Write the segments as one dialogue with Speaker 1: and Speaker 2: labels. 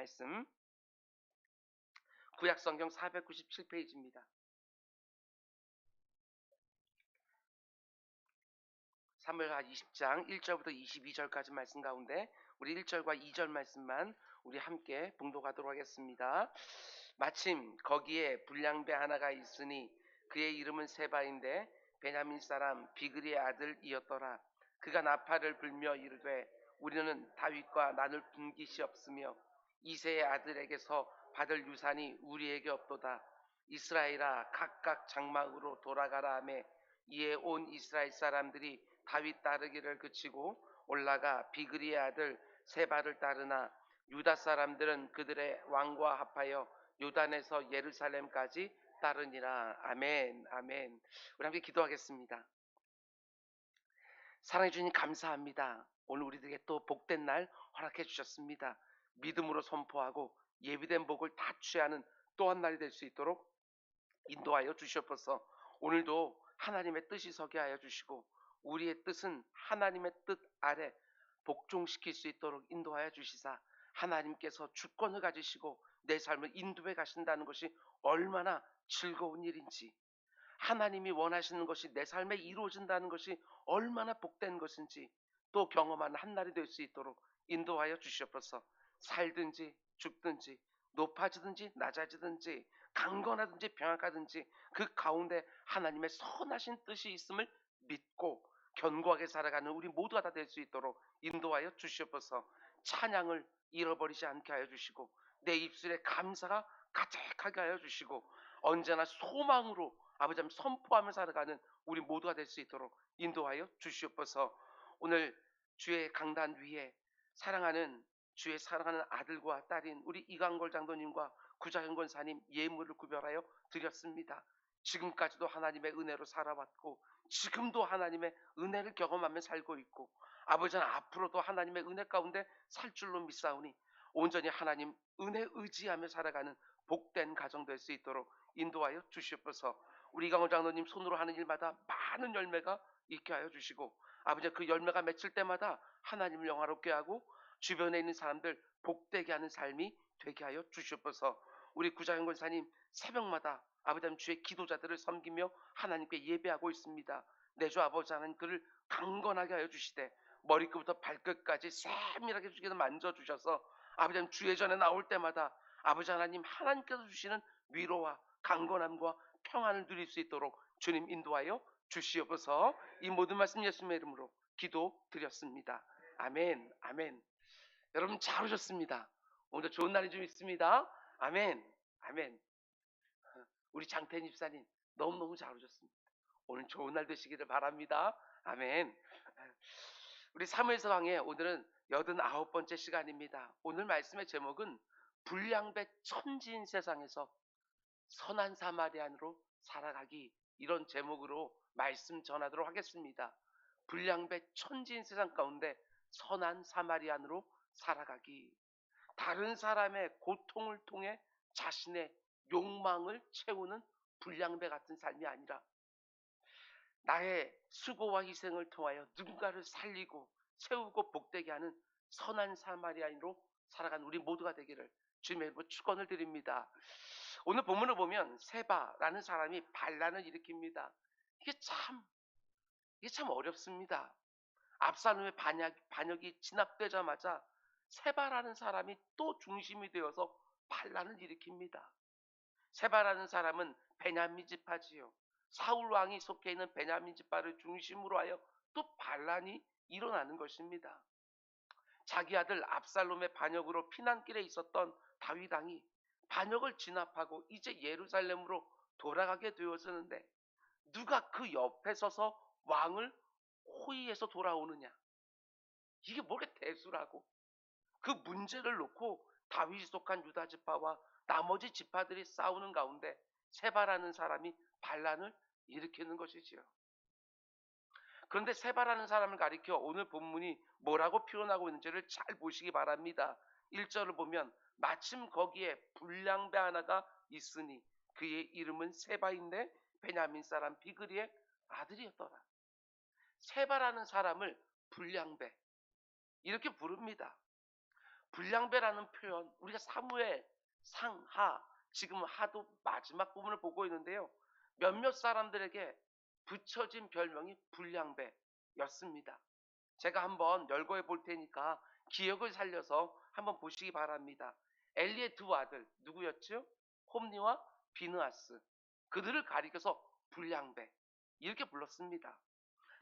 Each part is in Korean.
Speaker 1: 말씀 구약성경 497페이지입니다. 사무엘하 20장 1절부터 22절까지 말씀 가운데 우리 1절과 2절 말씀만 우리 함께 봉독하도록 하겠습니다. 마침 거기에 불량배 하나가 있으니 그의 이름은 세바인데 베냐민 사람 비그리의 아들이었더라. 그가 나팔을 불며 이르되 우리는 다윗과 나눌 분깃이 없으며 이새의 아들에게서 받을 유산이 우리에게 없도다. 이스라엘아 각각 장막으로 돌아가라 하매 이에 온 이스라엘 사람들이 다윗 따르기를 그치고 올라가 비그리의 아들 세바를 따르나 유다 사람들은 그들의 왕과 합하여 요단에서 예루살렘까지 따르니라. 아멘. 아멘. 우리 함께 기도하겠습니다. 사랑해 주님 감사합니다. 오늘 우리들에게 또 복된 날 허락해 주셨습니다. 믿음으로 선포하고 예비된 복을 다 취하는 또 한 날이 될 수 있도록 인도하여 주시옵소서. 오늘도 하나님의 뜻이 서게 하여 주시고 우리의 뜻은 하나님의 뜻 아래 복종시킬 수 있도록 인도하여 주시사 하나님께서 주권을 가지시고 내 삶을 인도해 가신다는 것이 얼마나 즐거운 일인지, 하나님이 원하시는 것이 내 삶에 이루어진다는 것이 얼마나 복된 것인지 또 경험하는 한 날이 될 수 있도록 인도하여 주시옵소서. 살든지 죽든지 높아지든지 낮아지든지 강건하든지 병약하든지 그 가운데 하나님의 선하신 뜻이 있음을 믿고 견고하게 살아가는 우리 모두가 다 될 수 있도록 인도하여 주시옵소서. 찬양을 잃어버리지 않게 하여 주시고 내 입술에 감사가 가득하게 하여 주시고 언제나 소망으로 아버지 하나님 선포하며 살아가는 우리 모두가 될 수 있도록 인도하여 주시옵소서. 오늘 주의 강단 위에 사랑하는 주의 사랑하는 아들과 딸인 우리 이강걸 장로님과 구자현 권사님 예물을 구별하여 드렸습니다. 지금까지도 하나님의 은혜로 살아왔고 지금도 하나님의 은혜를 경험하며 살고 있고 아버지 하나님 앞으로도 하나님의 은혜 가운데 살 줄로 믿사오니 온전히 하나님 은혜 의지하며 살아가는 복된 가정 될 수 있도록 인도하여 주시옵소서. 우리 이강원 장로님 손으로 하는 일마다 많은 열매가 있게 하여 주시고 아버지 그 열매가 맺힐 때마다 하나님을 영화롭게 하고 주변에 있는 사람들 복되게 하는 삶이 되게 하여 주시옵소서. 우리 구자현 권사님 새벽마다 아버지 하나님 주의 기도자들을 섬기며 하나님께 예배하고 있습니다. 내 주 아버지 하나님 그를 강건하게 하여 주시되 머리끝부터 발끝까지 세밀하게 주께서 만져주셔서 아버지 하나님 주의 전에 나올 때마다 아버지 하나님 하나님께서 주시는 위로와 강건함과 평안을 누릴 수 있도록 주님 인도하여 주시옵소서. 이 모든 말씀 예수님의 이름으로 기도드렸습니다. 아멘. 아멘. 여러분 잘 오셨습니다. 오늘도 좋은 날이 좀 있습니다. 아멘. 아멘. 우리 장태인 집사님 너무너무 잘 오셨습니다. 오늘 좋은 날 되시기를 바랍니다. 아멘. 우리 사무엘서 강의 오늘은 89번째 시간입니다. 오늘 말씀의 제목은 불량배 천지인 세상에서 선한 사마리안으로 살아가기, 이런 제목으로 말씀 전하도록 하겠습니다. 불량배 천지인 세상 가운데 선한 사마리안으로 살아가기. 다른 사람의 고통을 통해 자신의 욕망을 채우는 불량배 같은 삶이 아니라 나의 수고와 희생을 통하여 누군가를 살리고 세우고 복되게 하는 선한 사마리아인으로 살아가는 우리 모두가 되기를 주님의 이름으로 축원을 드립니다. 오늘 본문을 보면 세바라는 사람이 반란을 일으킵니다. 이게 참 어렵습니다. 압살롬의 반역이 진압되자마자 세바라는 사람이 또 중심이 되어서 반란을 일으킵니다. 세바라는 사람은 베냐민 지파지요. 사울 왕이 속해 있는 베냐민 지파를 중심으로 하여 또 반란이 일어나는 것입니다. 자기 아들 압살롬의 반역으로 피난길에 있었던 다윗 왕이 반역을 진압하고 이제 예루살렘으로 돌아가게 되었었는데 누가 그 옆에 서서 왕을 호위해서 돌아오느냐? 이게 뭐게 대수라고? 그 문제를 놓고 다윗이 속한 유다 지파와 나머지 지파들이 싸우는 가운데 세바라는 사람이 반란을 일으키는 것이지요. 그런데 세바라는 사람을 가리켜 오늘 본문이 뭐라고 표현하고 있는지를 잘 보시기 바랍니다. 1절을 보면 마침 거기에 불량배 하나가 있으니 그의 이름은 세바인데 베냐민 사람 비그리의 아들이었더라. 세바라는 사람을 불량배 이렇게 부릅니다. 불량배라는 표현, 우리가 사무엘, 상하, 지금 하도 마지막 부분을 보고 있는데요. 몇몇 사람들에게 붙여진 별명이 불량배였습니다. 제가 한번 열거해 볼 테니까 기억을 살려서 한번 보시기 바랍니다. 엘리의 두 아들 누구였죠? 홈니와 비느하스. 그들을 가리켜서 불량배 이렇게 불렀습니다.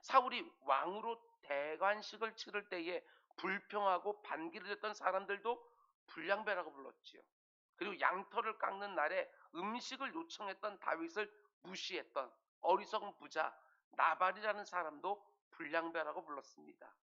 Speaker 1: 사울이 왕으로 대관식을 치를 때에 불평하고 반기를 했던 사람들도 불량배라고 불렀지요. 그리고 양털을 깎는 날에 음식을 요청했던 다윗을 무시했던 어리석은 부자 나발이라는 사람도 불량배라고 불렀습니다.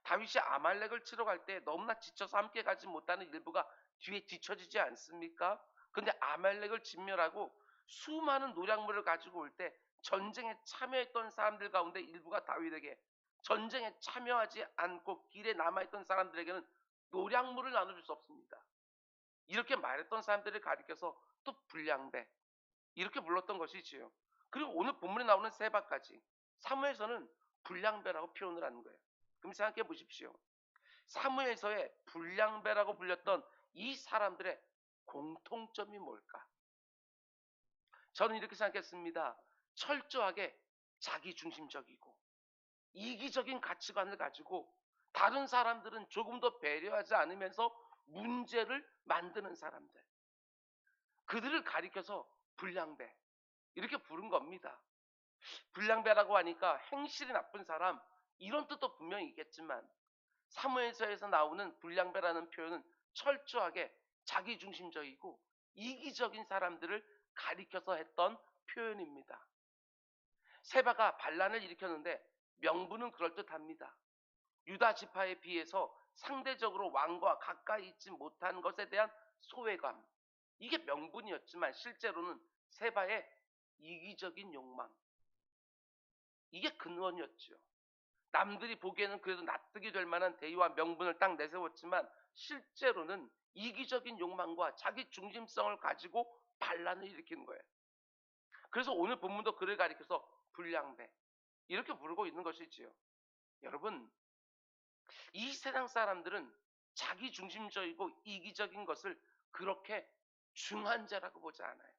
Speaker 1: 다윗이 아말렉을 치러 갈 때 너무나 지쳐서 함께 가지 못하는 일부가 뒤에 뒤처지지 않습니까? 근데 아말렉을 진멸하고 수많은 노략물을 가지고 올 때 전쟁에 참여했던 사람들 가운데 일부가 다윗에게 전쟁에 참여하지 않고 길에 남아있던 사람들에게는 노략물을 나눠줄 수 없습니다. 이렇게 말했던 사람들을 가리켜서 또 불량배 이렇게 불렀던 것이지요. 그리고 오늘 본문에 나오는 세바까지 사무에서는 불량배라고 표현을 하는 거예요. 그럼 생각해 보십시오. 사무에서의 불량배라고 불렸던 이 사람들의 공통점이 뭘까? 저는 이렇게 생각했습니다. 철저하게 자기중심적이고 이기적인 가치관을 가지고 다른 사람들은 조금 더 배려하지 않으면서 문제를 만드는 사람들. 그들을 가리켜서 불량배 이렇게 부른 겁니다. 불량배라고 하니까 행실이 나쁜 사람 이런 뜻도 분명히 있겠지만 사무엘서에서 나오는 불량배라는 표현은 철저하게 자기중심적이고 이기적인 사람들을 가리켜서 했던 표현입니다. 세바가 반란을 일으켰는데 명분은 그럴듯합니다. 유다 지파에 비해서 상대적으로 왕과 가까이 있지 못한 것에 대한 소외감, 이게 명분이었지만 실제로는 세바의 이기적인 욕망, 이게 근원이었죠. 남들이 보기에는 그래도 납득이 될 만한 대의와 명분을 딱 내세웠지만 실제로는 이기적인 욕망과 자기 중심성을 가지고 반란을 일으키는 거예요. 그래서 오늘 본문도 그를 가리켜서 불량배 이렇게 부르고 있는 것이지요. 여러분, 이 세상 사람들은 자기 중심적이고 이기적인 것을 그렇게 중한 죄라고 보지 않아요.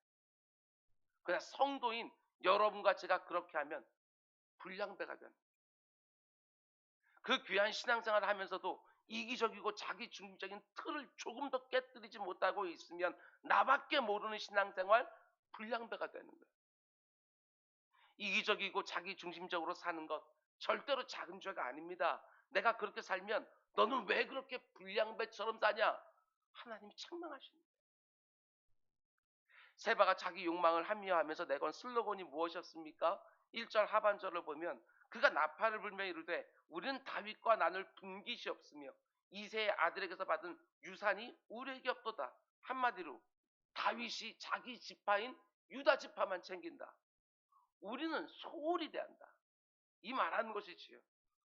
Speaker 1: 그냥 성도인 여러분과 제가 그렇게 하면 불량배가 됩니다. 그 귀한 신앙생활을 하면서도 이기적이고 자기 중심적인 틀을 조금 더 깨뜨리지 못하고 있으면 나밖에 모르는 신앙생활 불량배가 되는 거예요. 이기적이고 자기 중심적으로 사는 것 절대로 작은 죄가 아닙니다. 내가 그렇게 살면 너는 왜 그렇게 불량배처럼 사냐? 하나님이 책망하십니다. 세바가 자기 욕망을 합리화하면서 내건 슬로건이 무엇이었습니까? 1절 하반절을 보면 그가 나팔을 불며 이르되 우리는 다윗과 나눌 분깃이 없으며 이새의 아들에게서 받은 유산이 우리에게 없도다. 한마디로 다윗이 자기 지파인 유다 지파만 챙긴다. 우리는 소홀히 대한다. 이 말하는 것이지요.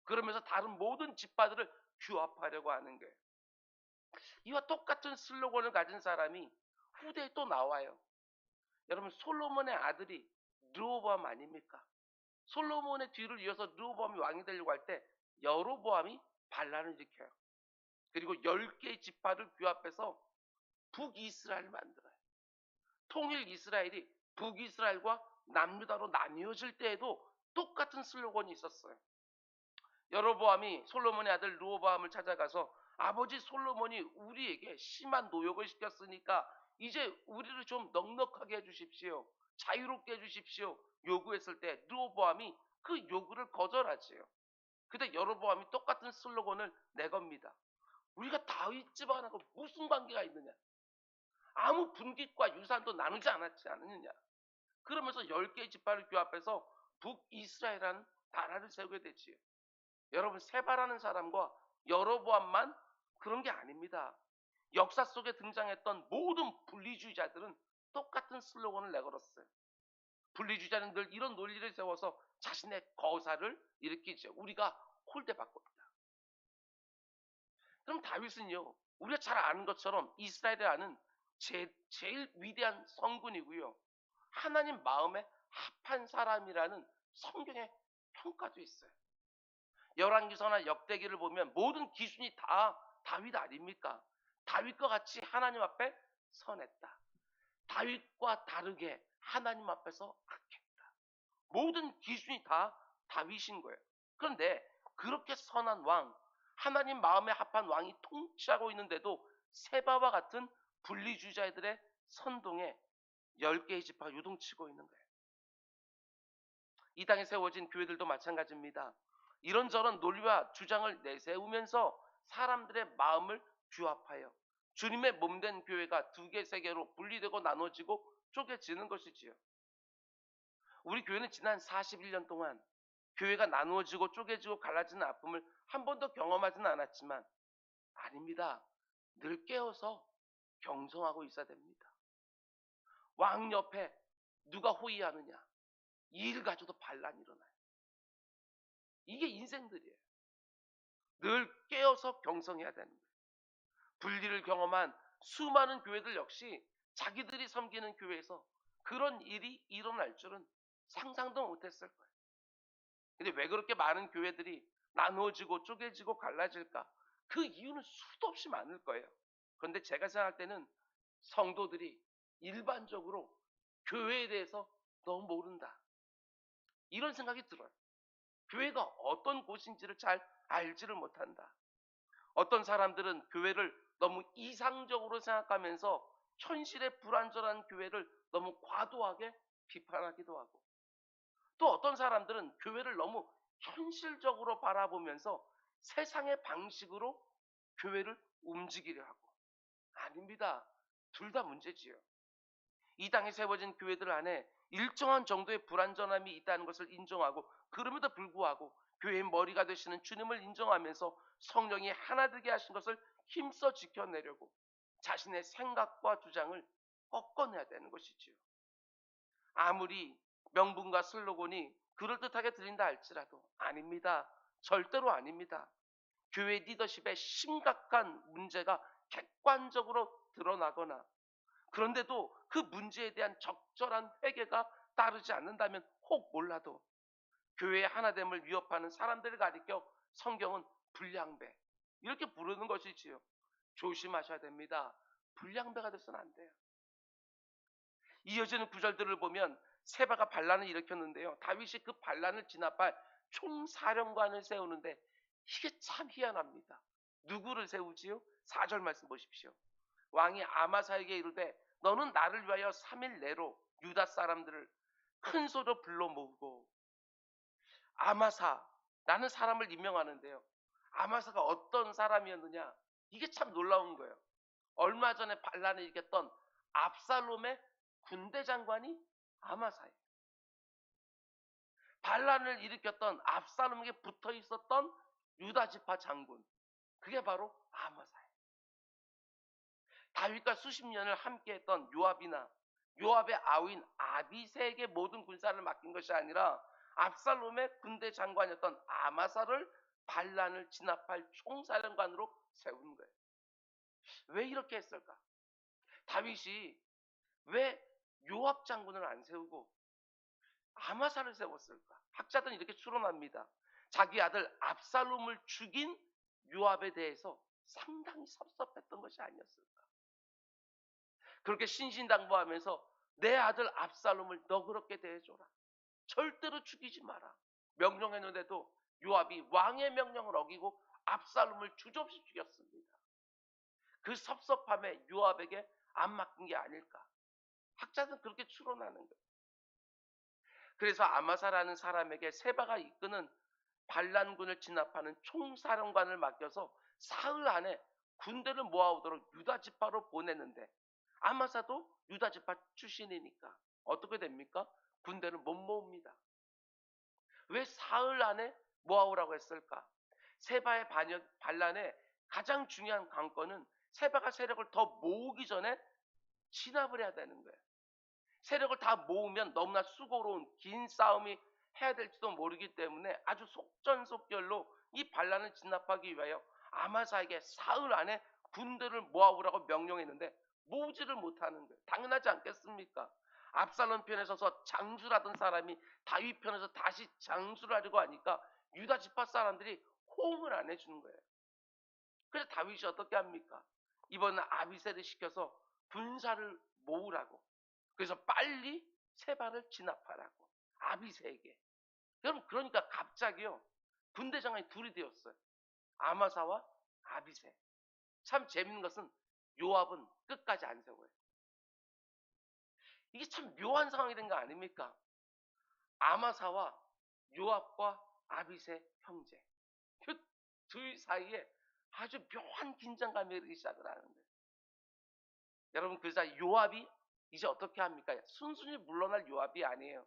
Speaker 1: 그러면서 다른 모든 지파들을 규합하려고 하는 거예요. 이와 똑같은 슬로건을 가진 사람이 후대에 또 나와요. 여러분, 솔로몬의 아들이 르호보암 아닙니까? 솔로몬의 뒤를 이어서 르호보암이 왕이 되려고 할 때 여로보암이 반란을 일으켜요. 그리고 10개의 지파를 규합해서 북이스라엘을 만들어요. 통일 이스라엘이 북이스라엘과 남유다로 나뉘어질 때에도 똑같은 슬로건이 있었어요. 여로보암이 솔로몬의 아들 르호보암을 찾아가서 아버지 솔로몬이 우리에게 심한 노역을 시켰으니까 이제 우리를 좀 넉넉하게 해주십시오. 자유롭게 해주십시오. 요구했을 때 르호보암이 그 요구를 거절하지요. 근데 여로보암이 똑같은 슬로건을 내겁니다. 우리가 다윗 집안하고 무슨 관계가 있느냐? 아무 분깃과 유산도 나누지 않았지 않느냐? 그러면서 10개의 지파를 규합해서 북이스라엘이라는 나라를 세우게 되지요. 여러분, 세바라는 사람과 여로보암만 그런 게 아닙니다. 역사 속에 등장했던 모든 분리주의자들은 똑같은 슬로건을 내걸었어요. 분리주의자는 늘 이런 논리를 세워서 자신의 거사를 일으키죠. 우리가 홀대받고 있다. 그럼 다윗은요, 우리가 잘 아는 것처럼 이스라엘이라는 제일 위대한 성군이고요. 하나님 마음에 합한 사람이라는 성경의 평가도 있어요. 열왕기서나 역대기를 보면 모든 기준이 다 다윗 아닙니까? 다윗과 같이 하나님 앞에 선했다. 다윗과 다르게 하나님 앞에서 악했다. 모든 기준이 다 다윗인 거예요. 그런데 그렇게 선한 왕, 하나님 마음에 합한 왕이 통치하고 있는데도 세바와 같은 분리주의자들의 선동에 10개의 지파가 요동치고 있는 거예요. 이 땅에 세워진 교회들도 마찬가지입니다. 이런저런 논리와 주장을 내세우면서 사람들의 마음을 규합하여 주님의 몸된 교회가 두 개, 세 개로 분리되고 나눠지고 쪼개지는 것이지요. 우리 교회는 지난 41년 동안 교회가 나누어지고 쪼개지고 갈라지는 아픔을 한 번도 경험하지는 않았지만 아닙니다. 늘 깨어서 경성하고 있어야 됩니다. 왕 옆에 누가 호위하느냐, 이 일 가지고도 반란이 일어나요. 이게 인생들이에요. 늘 깨어서 경성해야 되는 거예요. 분리를 경험한 수많은 교회들 역시 자기들이 섬기는 교회에서 그런 일이 일어날 줄은 상상도 못했을 거예요. 근데 왜 그렇게 많은 교회들이 나누어지고 쪼개지고 갈라질까? 그 이유는 수도 없이 많을 거예요. 그런데 제가 생각할 때는 성도들이 일반적으로 교회에 대해서 너무 모른다. 이런 생각이 들어요. 교회가 어떤 곳인지를 잘 알지를 못한다. 어떤 사람들은 교회를 너무 이상적으로 생각하면서 현실에 불완전한 교회를 너무 과도하게 비판하기도 하고, 또 어떤 사람들은 교회를 너무 현실적으로 바라보면서 세상의 방식으로 교회를 움직이려 하고. 아닙니다. 둘 다 문제지요. 이 땅에 세워진 교회들 안에 일정한 정도의 불완전함이 있다는 것을 인정하고, 그럼에도 불구하고 교회의 머리가 되시는 주님을 인정하면서 성령이 하나 되게 하신 것을 힘써 지켜내려고 자신의 생각과 주장을 꺾어내야 되는 것이지요. 아무리 명분과 슬로건이 그럴듯하게 들린다 할지라도 아닙니다. 절대로 아닙니다. 교회 리더십에 심각한 문제가 객관적으로 드러나거나, 그런데도 그 문제에 대한 적절한 회개가 따르지 않는다면 혹 몰라도 교회의 하나됨을 위협하는 사람들을 가리켜 성경은 불량배 이렇게 부르는 것이지요. 조심하셔야 됩니다. 불량배가 돼서는 안 돼요. 이어지는 구절들을 보면 세바가 반란을 일으켰는데요. 다윗이 그 반란을 진압할 총사령관을 세우는데 이게 참 희한합니다. 누구를 세우지요? 4절 말씀 보십시오. 왕이 아마사에게 이르되 너는 나를 위하여 3일 내로 유다 사람들을 큰 소리로 불러 모으고. 아마사라는 사람을 임명하는데요. 아마사가 어떤 사람이었느냐? 이게 참 놀라운 거예요. 얼마 전에 반란을 일으켰던 압살롬의 군대 장관이 아마사예요. 반란을 일으켰던 압살롬에게 붙어 있었던 유다 지파 장군, 그게 바로 아마사예요. 다윗과 수십 년을 함께했던 요압이나 요압의 아우인 아비새에게 모든 군사를 맡긴 것이 아니라 압살롬의 군대 장관이었던 아마사를 반란을 진압할 총사령관으로 세운 거예요. 왜 이렇게 했을까? 다윗이 왜 요압 장군을 안 세우고 아마사를 세웠을까? 학자들은 이렇게 추론합니다. 자기 아들 압살롬을 죽인 요압에 대해서 상당히 섭섭했던 것이 아니었을까? 그렇게 신신당부하면서 내 아들 압살롬을 너그럽게 대해줘라. 절대로 죽이지 마라. 명령했는데도 요압이 왕의 명령을 어기고 압살롬을 주저없이 죽였습니다. 그 섭섭함에 요압에게 안 맡긴 게 아닐까? 학자들은 그렇게 추론하는 거예요. 그래서 아마사라는 사람에게 세바가 이끄는 반란군을 진압하는 총사령관을 맡겨서 사흘 안에 군대를 모아오도록 유다 지파로 보냈는데, 아마사도 유다 지파 출신이니까 어떻게 됩니까? 군대를 못 모읍니다. 왜 사흘 안에 모아오라고 했을까? 세바의 반란의 가장 중요한 관건은 세바가 세력을 더 모으기 전에 진압을 해야 되는 거예요. 세력을 다 모으면 너무나 수고로운 긴 싸움이 해야 될지도 모르기 때문에 아주 속전속결로 이 반란을 진압하기 위하여 아마사에게 사흘 안에 군대를 모아오라고 명령했는데 모으지를 못하는 거예요. 당연하지 않겠습니까? 압살롬 편에 서서 장수라던 사람이 다윗 편에서 다시 장수를 하려고 하니까 유다 지파 사람들이 호응을 안 해주는 거예요. 그래서 다윗이 어떻게 합니까? 이번에 아비새를 시켜서 군사를 모으라고. 그래서 빨리 세바를 진압하라고. 아비새에게. 여러분, 그러니까 갑자기요, 군대 장관이 둘이 되었어요. 아마사와 아비새. 참 재밌는 것은 요압은 끝까지 안 세워요. 이게 참 묘한 상황이 된 거 아닙니까? 아마사와 요압과 아비새 형제. 그 둘 사이에 아주 묘한 긴장감이 흐르기 시작을 하는데, 여러분, 그 사이 요압이 이제 어떻게 합니까? 순순히 물러날 요압이 아니에요.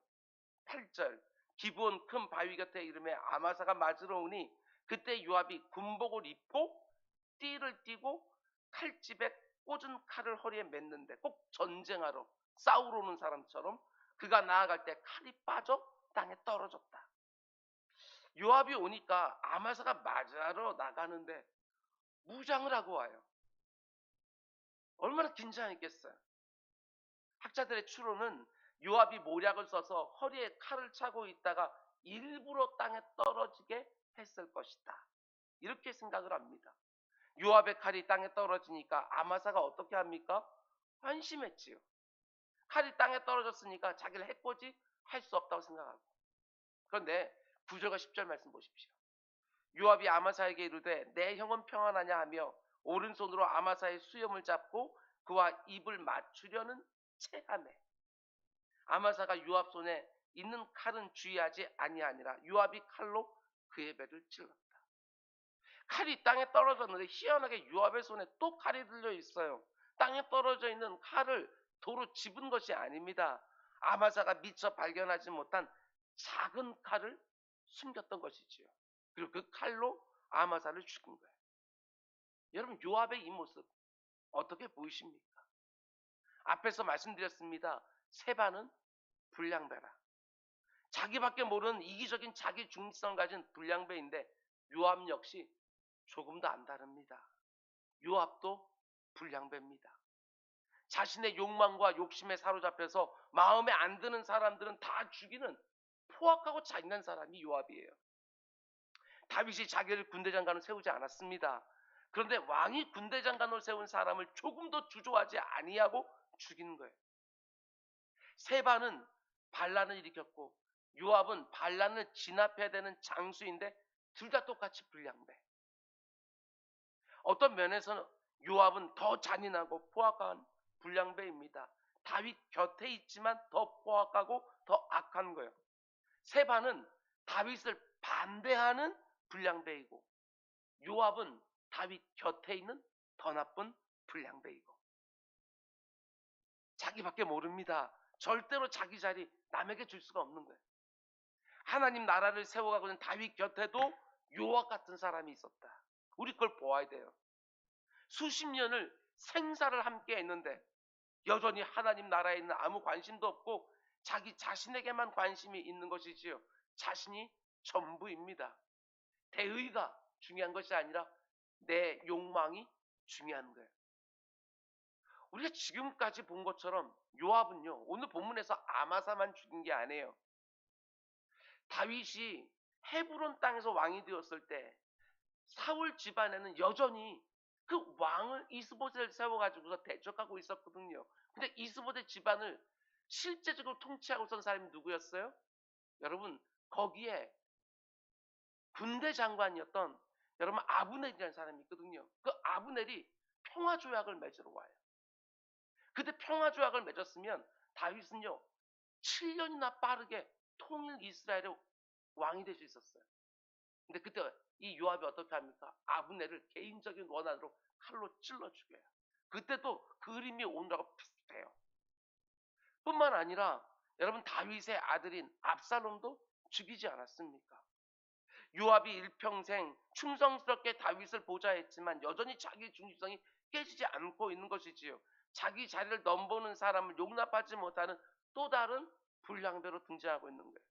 Speaker 1: 8절, 기브온 큰 바위 곁에 이름에 아마사가 맞으러 오니 그때 요압이 군복을 입고 띠를 띠고 칼집에 꽂은 칼을 허리에 맸는데, 꼭 전쟁하러 싸우러 오는 사람처럼 그가 나아갈 때 칼이 빠져 땅에 떨어졌다. 요압이 오니까 아마사가 맞으러 나가는데 무장을 하고 와요. 얼마나 긴장했겠어요. 학자들의 추론은 요압이 모략을 써서 허리에 칼을 차고 있다가 일부러 땅에 떨어지게 했을 것이다, 이렇게 생각을 합니다. 요압의 칼이 땅에 떨어지니까 아마사가 어떻게 합니까? 환심했지요. 칼이 땅에 떨어졌으니까 자기를 해코지 할 수 없다고 생각하고. 그런데 9절과 10절 말씀 보십시오. 요압이 아마사에게 이르되 내 형은 평안하냐 하며 오른손으로 아마사의 수염을 잡고 그와 입을 맞추려는 체하매 아마사가 요압 손에 있는 칼은 주의하지 아니하니라. 요압이 칼로 그의 배를 찔렀다. 칼이 땅에 떨어졌는데 희한하게 요압의 손에 또 칼이 들려 있어요. 땅에 떨어져 있는 칼을 도로 집은 것이 아닙니다. 아마사가 미처 발견하지 못한 작은 칼을 숨겼던 것이지요. 그리고 그 칼로 아마사를 죽인 거예요. 여러분, 요압의 이 모습 어떻게 보이십니까? 앞에서 말씀드렸습니다. 세바는 불량배라. 자기밖에 모르는 이기적인 자기 중립성을 가진 불량배인데 요압 역시 조금도 안 다릅니다. 요압도 불량배입니다. 자신의 욕망과 욕심에 사로잡혀서 마음에 안 드는 사람들은 다 죽이는 포악하고 잔인한 사람이 요압이에요. 다윗이 자기를 군대장관으로 세우지 않았습니다. 그런데 왕이 군대장관으로 세운 사람을 조금도 주저하지 아니하고 죽이는 거예요. 세바는 반란을 일으켰고 요압은 반란을 진압해야 되는 장수인데 둘 다 똑같이 불량배. 어떤 면에서는 요압은 더 잔인하고 포악한 불량배입니다. 다윗 곁에 있지만 더 포악하고 더 악한 거예요. 세바는 다윗을 반대하는 불량배이고 요압은 다윗 곁에 있는 더 나쁜 불량배이고, 자기밖에 모릅니다. 절대로 자기 자리 남에게 줄 수가 없는 거예요. 하나님 나라를 세워가고 있는 다윗 곁에도 요압 같은 사람이 있었다. 우리 그걸 보아야 돼요. 수십 년을 생사를 함께 했는데 여전히 하나님 나라에 있는 아무 관심도 없고 자기 자신에게만 관심이 있는 것이지요. 자신이 전부입니다. 대의가 중요한 것이 아니라 내 욕망이 중요한 거예요. 우리가 지금까지 본 것처럼 요압은요, 오늘 본문에서 아마사만 죽인 게 아니에요. 다윗이 헤브론 땅에서 왕이 되었을 때 사울 집안에는 여전히 그 왕을 이스보셋을 세워가지고서 대적하고 있었거든요. 근데 이스보셋 집안을 실제적으로 통치하고 있던 사람이 누구였어요? 여러분, 거기에 군대 장관이었던 여러분 아브넬이라는 사람이 있거든요. 그 아브넬이 평화조약을 맺으러 와요. 그때 평화조약을 맺었으면 다윗은요 7년이나 빠르게 통일 이스라엘의 왕이 될 수 있었어요. 근데 그때 이 요압이 어떻게 합니까? 아브넬을 개인적인 원한으로 칼로 찔러 죽여요. 그때도 그림이 오늘하고 비슷해요. 뿐만 아니라 여러분 다윗의 아들인 압살롬도 죽이지 않았습니까? 요압이 일평생 충성스럽게 다윗을 보좌했지만 여전히 자기 중심성이 깨지지 않고 있는 것이지요. 자기 자리를 넘보는 사람을 용납하지 못하는 또 다른 불량배로 등장하고 있는 거예요.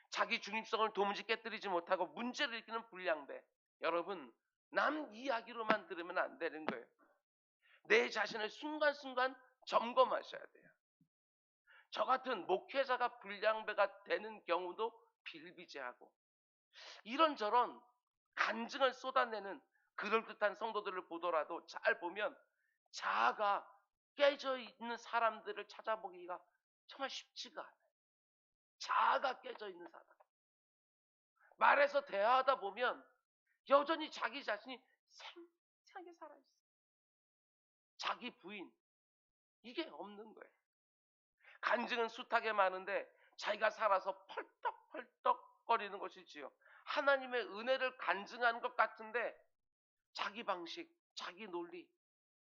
Speaker 1: 자기 중립성을 도무지 깨뜨리지 못하고 문제를 일으키는 불량배. 여러분, 남 이야기로만 들으면 안 되는 거예요. 내 자신을 순간순간 점검하셔야 돼요. 저 같은 목회자가 불량배가 되는 경우도 비일비재하고 이런저런 간증을 쏟아내는 그럴듯한 성도들을 보더라도 잘 보면 자아가 깨져 있는 사람들을 찾아보기가 정말 쉽지가 않아요. 자아가 깨져 있는 사람. 말해서 대화하다 보면 여전히 자기 자신이 생생하게 살아있어요. 자기 부인, 이게 없는 거예요. 간증은 숱하게 많은데 자기가 살아서 펄떡펄떡거리는 것이지요. 하나님의 은혜를 간증하는 것 같은데 자기 방식, 자기 논리,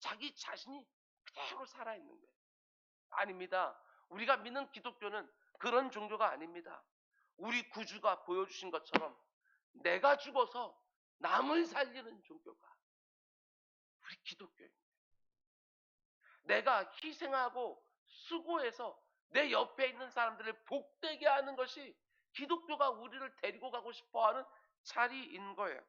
Speaker 1: 자기 자신이 그대로 살아있는 거예요. 아닙니다. 우리가 믿는 기독교는 그런 종교가 아닙니다. 우리 구주가 보여주신 것처럼 내가 죽어서 남을 살리는 종교가 우리 기독교입니다. 내가 희생하고 수고해서 내 옆에 있는 사람들을 복되게 하는 것이 기독교가 우리를 데리고 가고 싶어하는 자리인 거예요.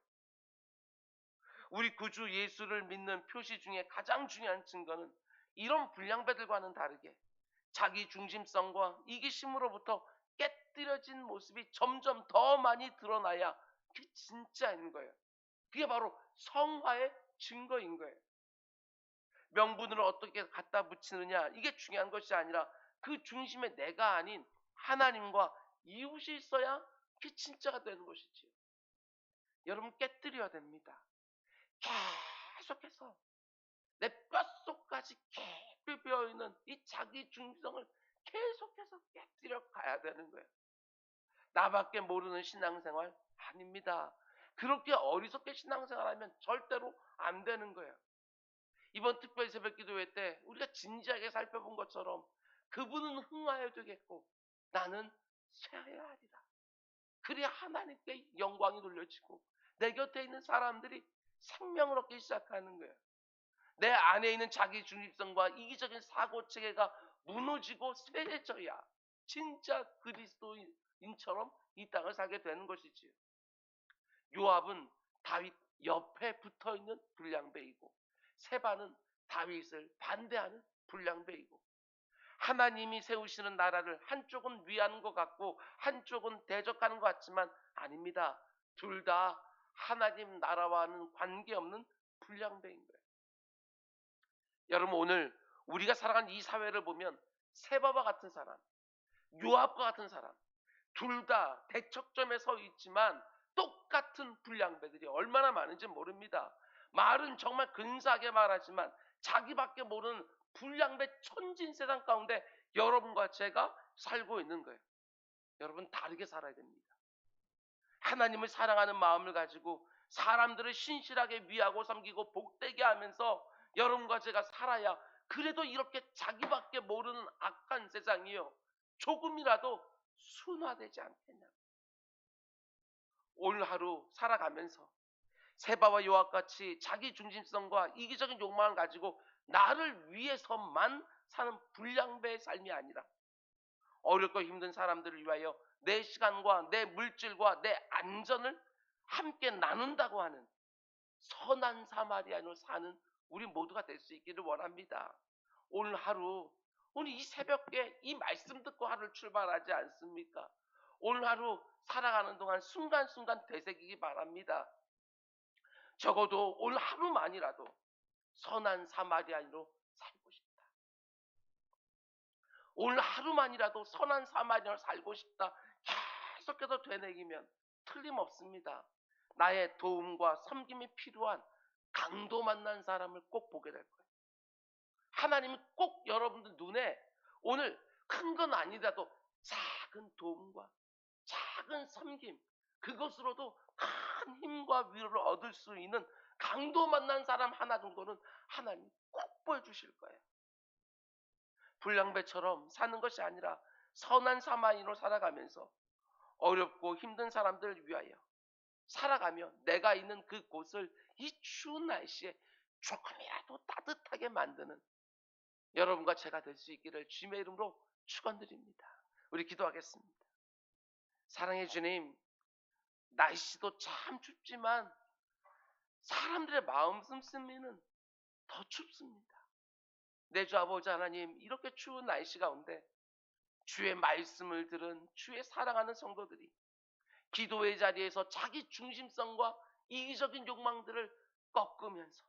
Speaker 1: 우리 구주 예수를 믿는 표시 중에 가장 중요한 증거는 이런 불량배들과는 다르게 자기 중심성과 이기심으로부터 깨뜨려진 모습이 점점 더 많이 드러나야 그게 진짜인 거예요. 그게 바로 성화의 증거인 거예요. 명분을 어떻게 갖다 붙이느냐, 이게 중요한 것이 아니라 그 중심에 내가 아닌 하나님과 이웃이 있어야 그게 진짜가 되는 것이지. 여러분, 깨뜨려야 됩니다. 계속해서 내 뼛속까지 깊이 배어있는 이 자기 중성을 계속해서 깨뜨려 가야 되는 거예요. 나밖에 모르는 신앙생활 아닙니다. 그렇게 어리석게 신앙생활하면 절대로 안 되는 거예요. 이번 특별 새벽 기도회 때 우리가 진지하게 살펴본 것처럼 그분은 흥하여야 되겠고 나는 쇠하여야 하리라. 그래야 하나님께 영광이 돌려지고 내 곁에 있는 사람들이 생명을 얻기 시작하는 거예요. 내 안에 있는 자기 중립성과 이기적인 사고체계가 무너지고 쇠해져야 진짜 그리스도인처럼 이 땅을 살게 되는 것이지요. 요압은 다윗 옆에 붙어있는 불량배이고 세바는 다윗을 반대하는 불량배이고 하나님이 세우시는 나라를 한쪽은 위하는 것 같고 한쪽은 대적하는 것 같지만 아닙니다. 둘 다 하나님 나라와는 관계없는 불량배인 거예요. 여러분, 오늘 우리가 살아가는 이 사회를 보면 세바와 같은 사람, 요압과 같은 사람, 둘 다 대척점에 서 있지만 똑같은 불량배들이 얼마나 많은지 모릅니다. 말은 정말 근사하게 말하지만 자기밖에 모르는 불량배 천진 세상 가운데 여러분과 제가 살고 있는 거예요. 여러분, 다르게 살아야 됩니다. 하나님을 사랑하는 마음을 가지고 사람들을 신실하게 위하고 섬기고 복되게 하면서 여러분과 제가 살아야 그래도 이렇게 자기밖에 모르는 악한 세상이요 조금이라도 순화되지 않겠냐. 오늘 하루 살아가면서 세바와 요압같이 자기 중심성과 이기적인 욕망을 가지고 나를 위해서만 사는 불량배의 삶이 아니라 어렵고 힘든 사람들을 위하여 내 시간과 내 물질과 내 안전을 함께 나눈다고 하는 선한 사마리아인으로 사는 우리 모두가 될 수 있기를 원합니다. 오늘 하루, 오늘 이 새벽에 이 말씀 듣고 하루를 출발하지 않습니까? 오늘 하루 살아가는 동안 순간순간 되새기기 바랍니다. 적어도 오늘 하루만이라도 선한 사마리아인으로 살고 싶다. 오늘 하루만이라도 선한 사마리아인으로 살고 싶다. 계속해서 되새기면 틀림없습니다. 나의 도움과 섬김이 필요한 강도 만난 사람을 꼭 보게 될 거예요. 하나님은 꼭 여러분들 눈에 오늘 큰 건 아니라도 작은 도움과 작은 섬김, 그것으로도 큰 힘과 위로를 얻을 수 있는 강도 만난 사람 하나 정도는 하나님 꼭 보여주실 거예요. 불량배처럼 사는 것이 아니라 선한 사마리아인으로 살아가면서 어렵고 힘든 사람들을 위하여 살아가며 내가 있는 그곳을 이 추운 날씨에 조금이라도 따뜻하게 만드는 여러분과 제가 될 수 있기를 주님의 이름으로 축원드립니다. 우리 기도하겠습니다. 사랑의 주님, 날씨도 참 춥지만 사람들의 마음 씀씀이는 더 춥습니다. 내 주 아버지 하나님, 이렇게 추운 날씨 가운데 주의 말씀을 들은 주의 사랑하는 성도들이 기도의 자리에서 자기 중심성과 이기적인 욕망들을 꺾으면서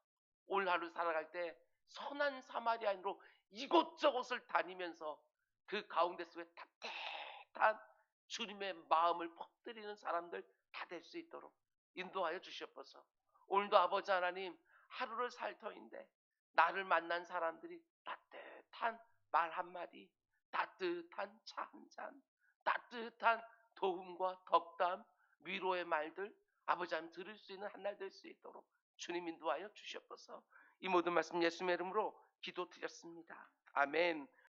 Speaker 1: 오늘 하루 살아갈 때 선한 사마리아인으로 이곳저곳을 다니면서 그 가운데 속에 따뜻한 주님의 마음을 퍼뜨리는 사람들 다 될 수 있도록 인도하여 주시옵소서. 오늘도 아버지 하나님, 하루를 살 터인데 나를 만난 사람들이 따뜻한 말 한마디, 따뜻한 차 한 잔, 따뜻한 도움과 덕담, 위로의 말들 아버지 하나님 들을 수 있는 한 날 될 수 있도록 주님 인도하여 주시옵소서. 이 모든 말씀 예수님의 이름으로 기도드렸습니다. 아멘.